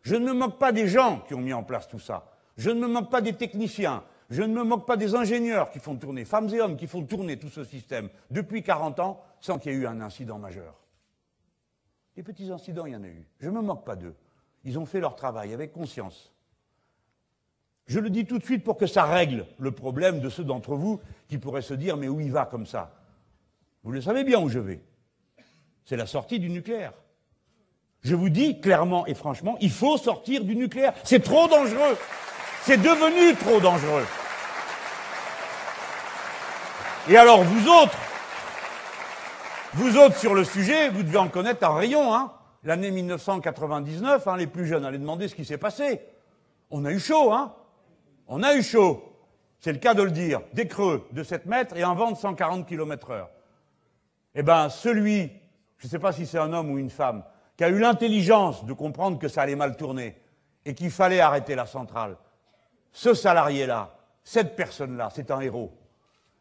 Je ne me moque pas des gens qui ont mis en place tout ça. Je ne me moque pas des techniciens. Je ne me moque pas des ingénieurs qui font tourner, femmes et hommes qui font tourner tout ce système depuis 40 ans sans qu'il y ait eu un incident majeur. Des petits incidents, il y en a eu. Je ne me moque pas d'eux. Ils ont fait leur travail avec conscience. Je le dis tout de suite pour que ça règle le problème de ceux d'entre vous qui pourraient se dire « mais où il va comme ça ?» Vous le savez bien où je vais. C'est la sortie du nucléaire. Je vous dis clairement et franchement, il faut sortir du nucléaire. C'est trop dangereux. C'est devenu trop dangereux. Et alors, vous autres sur le sujet, vous devez en connaître un rayon, hein. L'année 1999, hein, les plus jeunes, allez demander ce qui s'est passé. On a eu chaud, hein. On a eu chaud. C'est le cas de le dire. Des creux de 7 mètres et un vent de 140 km/h. Eh ben, celui, je ne sais pas si c'est un homme ou une femme, qui a eu l'intelligence de comprendre que ça allait mal tourner et qu'il fallait arrêter la centrale, ce salarié-là, cette personne-là, c'est un héros.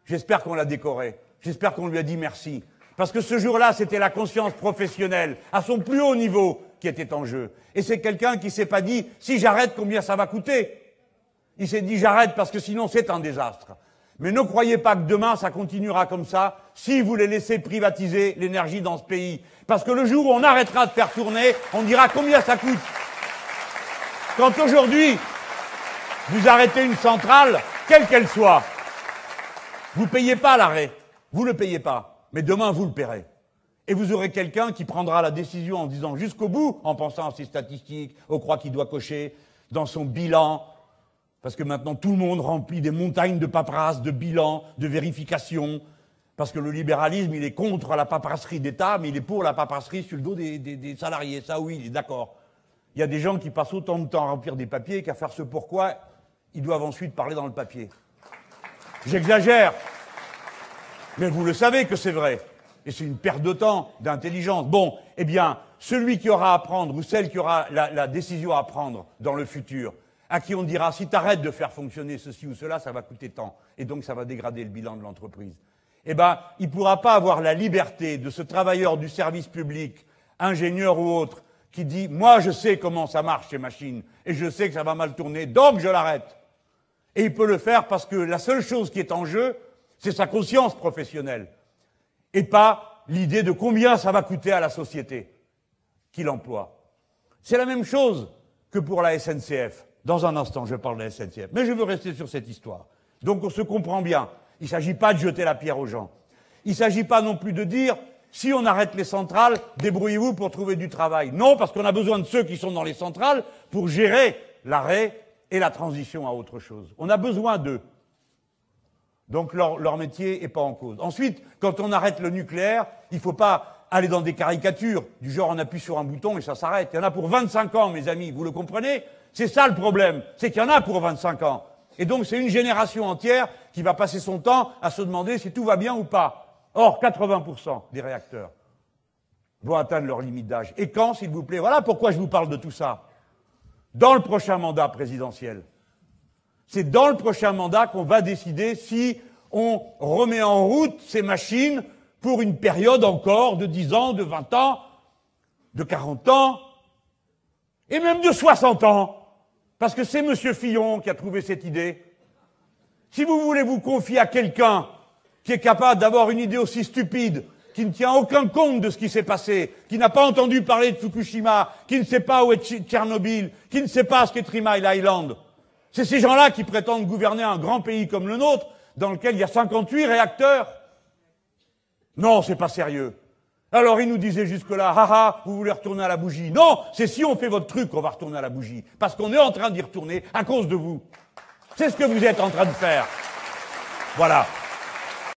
J'espère qu'on l'a décoré. J'espère qu'on lui a dit merci. Parce que ce jour-là, c'était la conscience professionnelle, à son plus haut niveau, qui était en jeu. Et c'est quelqu'un qui s'est pas dit, si j'arrête, combien ça va coûter? Il s'est dit, j'arrête parce que sinon c'est un désastre. Mais ne croyez pas que demain, ça continuera comme ça, si vous les laissez privatiser l'énergie dans ce pays. Parce que le jour où on arrêtera de faire tourner, on dira combien ça coûte. Quand aujourd'hui, vous arrêtez une centrale, quelle qu'elle soit, vous payez pas l'arrêt. Vous le payez pas. Mais demain, vous le paierez. Et vous aurez quelqu'un qui prendra la décision en disant jusqu'au bout, en pensant à ses statistiques, aux croix qu'il doit cocher, dans son bilan, parce que maintenant tout le monde remplit des montagnes de paperasse, de bilans, de vérifications, parce que le libéralisme, il est contre la paperasserie d'État, mais il est pour la paperasserie sur le dos des salariés. Ça, oui, il est d'accord. Il y a des gens qui passent autant de temps à remplir des papiers qu'à faire ce pourquoi ils doivent ensuite parler dans le papier. J'exagère. Mais vous le savez que c'est vrai. Et c'est une perte de temps, d'intelligence. Bon, eh bien, celui qui aura à prendre, ou celle qui aura la décision à prendre dans le futur, à qui on dira, si tu arrêtes de faire fonctionner ceci ou cela, ça va coûter tant. Et donc, ça va dégrader le bilan de l'entreprise. Eh ben, il ne pourra pas avoir la liberté de ce travailleur du service public, ingénieur ou autre, qui dit, moi, je sais comment ça marche ces machines, et je sais que ça va mal tourner, donc je l'arrête. Et il peut le faire parce que la seule chose qui est en jeu, c'est sa conscience professionnelle, et pas l'idée de combien ça va coûter à la société qu'il emploie. C'est la même chose que pour la SNCF. Dans un instant, je parle de la SNCF. Mais je veux rester sur cette histoire. Donc on se comprend bien. Il ne s'agit pas de jeter la pierre aux gens. Il ne s'agit pas non plus de dire, si on arrête les centrales, débrouillez-vous pour trouver du travail. Non, parce qu'on a besoin de ceux qui sont dans les centrales pour gérer l'arrêt et la transition à autre chose. On a besoin d'eux. Donc leur métier n'est pas en cause. Ensuite, quand on arrête le nucléaire, il ne faut pas aller dans des caricatures, du genre on appuie sur un bouton et ça s'arrête. Il y en a pour 25 ans, mes amis, vous le comprenez? C'est ça le problème, c'est qu'il y en a pour 25 ans. Et donc c'est une génération entière qui va passer son temps à se demander si tout va bien ou pas. Or, 80% des réacteurs vont atteindre leur limite d'âge. Et quand, s'il vous plaît? Voilà pourquoi je vous parle de tout ça. Dans le prochain mandat présidentiel. C'est dans le prochain mandat qu'on va décider si on remet en route ces machines pour une période encore de 10 ans, de 20 ans, de 40 ans, et même de 60 ans. Parce que c'est M. Fillon qui a trouvé cette idée. Si vous voulez vous confier à quelqu'un qui est capable d'avoir une idée aussi stupide, qui ne tient aucun compte de ce qui s'est passé, qui n'a pas entendu parler de Fukushima, qui ne sait pas où est Tchernobyl, qui ne sait pas ce qu'est 3 Mile Island, c'est ces gens-là qui prétendent gouverner un grand pays comme le nôtre, dans lequel il y a 58 réacteurs. Non, c'est pas sérieux. Alors ils nous disaient jusque-là, haha, vous voulez retourner à la bougie. Non, c'est si on fait votre truc qu'on va retourner à la bougie. Parce qu'on est en train d'y retourner à cause de vous. C'est ce que vous êtes en train de faire. Voilà.